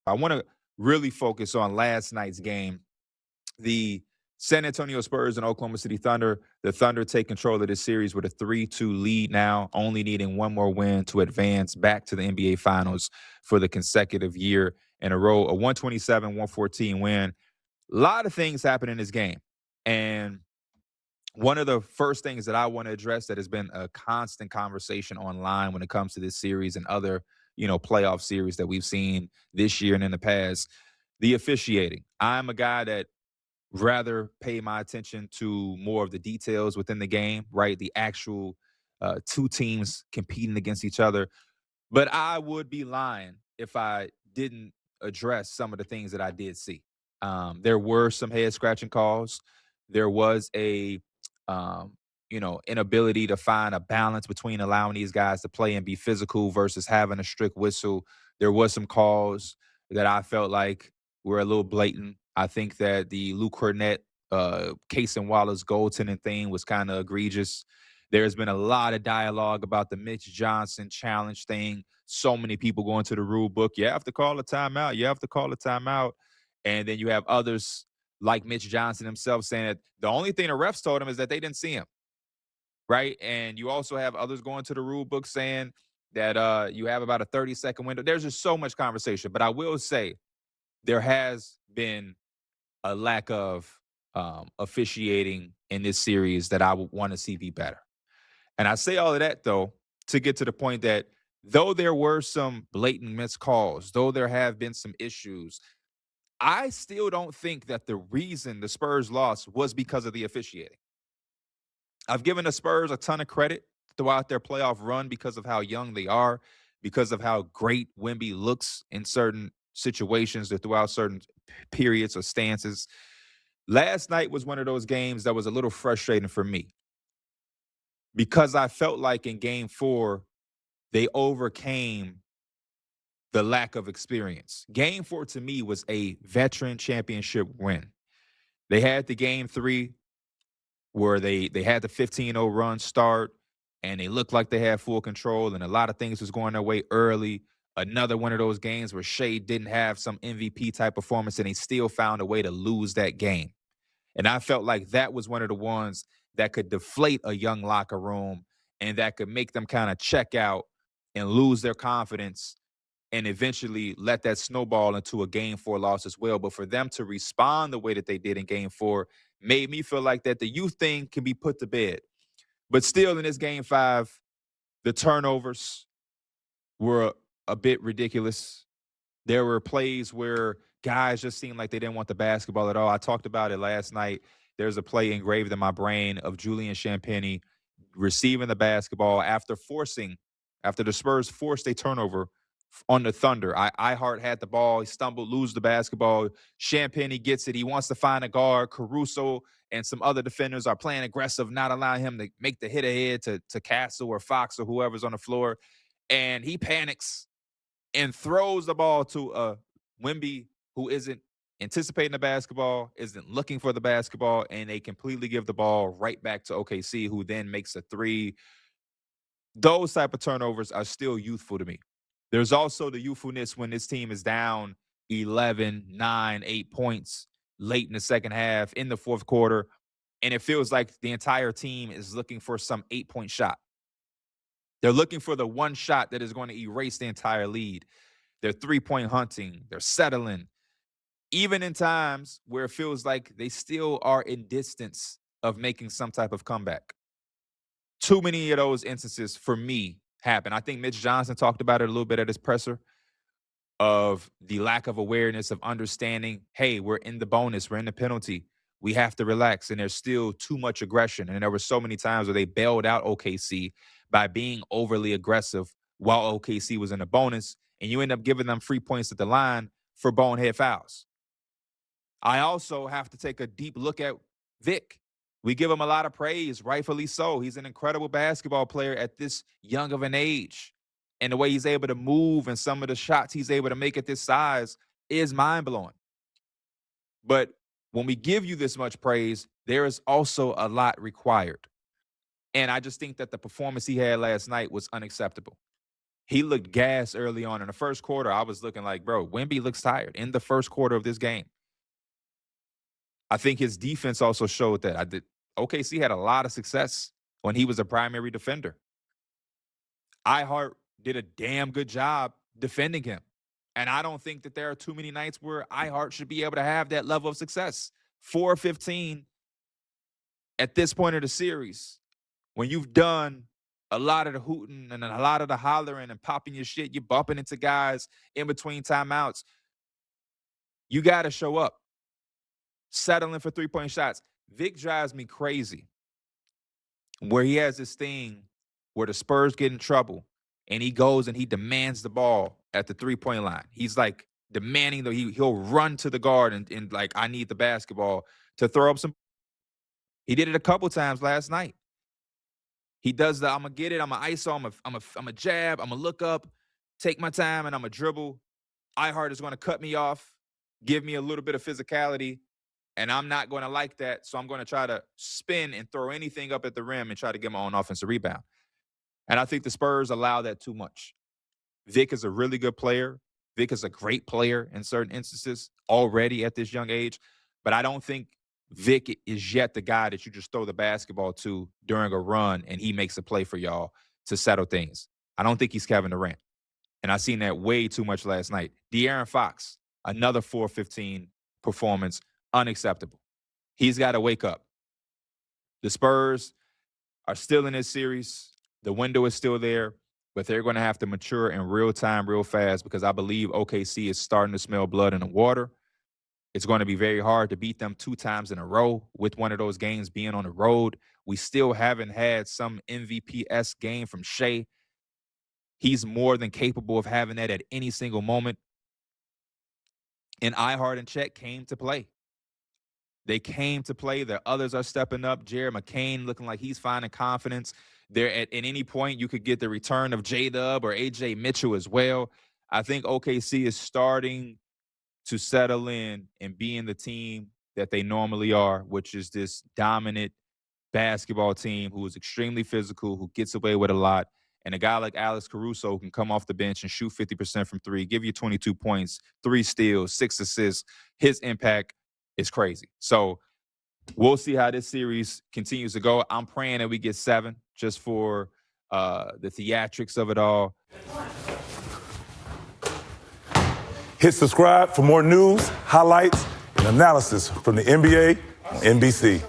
I want to really focus on last night's game. The San Antonio Spurs and Oklahoma City Thunder. The Thunder take control of this series with a 3-2 lead now, only needing one more win to advance back to the NBA Finals for the consecutive year in a row. A 127-114 win. A lot of things happen in this game. And one of the first things that I want to address that has been a constant conversation online when it comes to this series and other, playoff series that we've seen this year and in the past, the officiating. I'm a guy that rather pay my attention to more of the details within the game, right? The actual two teams competing against each other. But I would be lying if I didn't address some of the things that I did see. There were some head scratching calls. There was a inability to find a balance between allowing these guys to play and be physical versus having a strict whistle. There was some calls that I felt like were a little blatant. I think that the Luke Cornett, Case and Wallace goaltending thing was kind of egregious. There's been a lot of dialogue about the Mitch Johnson challenge thing. So many people going to the rule book. You have to call a timeout. You have to call a timeout. And then you have others like Mitch Johnson himself saying that the only thing the refs told him is that they didn't see him. Right. And you also have others going to the rule book saying that you have about a 30-second window. There's just so much conversation. But I will say there has been a lack of officiating in this series that I would want to see be better. And I say all of that, though, to get to the point that though there were some blatant missed calls, though there have been some issues, I still don't think that the reason the Spurs lost was because of the officiating. I've given the Spurs a ton of credit throughout their playoff run because of how young they are, because of how great Wemby looks in certain situations or throughout certain periods or stances. Last night was one of those games that was a little frustrating for me because I felt like in game 4, they overcame the lack of experience. Game 4 to me was a veteran championship win. They had the game 3 where they had the 15-0 run start and they looked like they had full control and a lot of things was going their way early. Another one of those games where Shea didn't have some MVP type performance and he still found a way to lose that game. And I felt like that was one of the ones that could deflate a young locker room and that could make them kind of check out and lose their confidence and eventually let that snowball into a game 4 loss as well. But for them to respond the way that they did in game 4 made me feel like that the youth thing can be put to bed. But still in this game 5, the turnovers were a bit ridiculous. There were plays where guys just seemed like they didn't want the basketball at all. I talked about it last night. There's a play engraved in my brain of Julian Champagnie receiving the basketball after the Spurs forced a turnover on the Thunder. Ihart had the ball. He stumbled, lose the basketball. Champagnie gets it. He wants to find a guard. Caruso and some other defenders are playing aggressive, not allowing him to make the hit ahead to Castle or Fox or whoever's on the floor. And he panics and throws the ball to Wemby, who isn't anticipating the basketball, isn't looking for the basketball, and they completely give the ball right back to OKC, who then makes a 3. Those type of turnovers are still youthful to me. There's also the youthfulness when this team is down 11, 9, 8 points late in the second half, in the fourth quarter, and it feels like the entire team is looking for some 8-point shot. They're looking for the one shot that is going to erase the entire lead. They're 3-point hunting. They're settling. Even in times where it feels like they still are in distance of making some type of comeback. Too many of those instances for me happen. I think Mitch Johnson talked about it a little bit at his presser of the lack of awareness of understanding, hey, we're in the bonus, we're in the penalty. We have to relax. And there's still too much aggression. And there were so many times where they bailed out OKC by being overly aggressive while OKC was in the bonus. And you end up giving them free points at the line for bonehead fouls. I also have to take a deep look at Vic. We give him a lot of praise, rightfully so. He's an incredible basketball player at this young of an age. And the way he's able to move and some of the shots he's able to make at this size is mind-blowing. But when we give you this much praise, there is also a lot required. And I just think that the performance he had last night was unacceptable. He looked gassed early on. In the first quarter, I was looking like, bro, Wemby looks tired in the first quarter of this game. I think his defense also showed that. OKC had a lot of success when he was a primary defender. iHeart did a damn good job defending him. And I don't think that there are too many nights where iHeart should be able to have that level of success. 4-15 at this point of the series, when you've done a lot of the hooting and a lot of the hollering and popping your shit, you're bumping into guys in between timeouts. You got to show up. Settling for three-point shots. Vic drives me crazy where he has this thing where the Spurs get in trouble and he goes and he demands the ball at the three-point line. He's like demanding he'll run to the guard and like, I need the basketball to throw up some. He did it a couple times last night. He does I'm going to get it. I'm going to ISO. I'm a jab. I'm going to look up, take my time, and I'm going to dribble. iHeart is going to cut me off, give me a little bit of physicality, and I'm not going to like that. So I'm going to try to spin and throw anything up at the rim and try to get my own offensive rebound. And I think the Spurs allow that too much. Vic is a really good player. Vic is a great player in certain instances already at this young age. But I don't think Vic is yet the guy that you just throw the basketball to during a run and he makes a play for y'all to settle things. I don't think he's Kevin Durant. And I seen that way too much last night. De'Aaron Fox, another 4-15 performance, unacceptable. He's got to wake up. The Spurs are still in this series. The window is still there, but they're going to have to mature in real time, real fast, because I believe OKC is starting to smell blood in the water. It's going to be very hard to beat them 2 times in a row with one of those games being on the road. We still haven't had some MVP-esque game from Shea. He's more than capable of having that at any single moment. And iHeart and Chet came to play. They came to play. The others are stepping up. Jared McCain looking like he's finding confidence. There at any point, you could get the return of J-Dub or A.J. Mitchell as well. I think OKC is starting to settle in and being the team that they normally are, which is this dominant basketball team who is extremely physical, who gets away with a lot. And a guy like Alex Caruso can come off the bench and shoot 50% from 3, give you 22 points, 3 steals, 6 assists. His impact is crazy. So we'll see how this series continues to go. I'm praying that we get 7 just for the theatrics of it all. Hit subscribe for more news, highlights, and analysis from the NBA on NBC.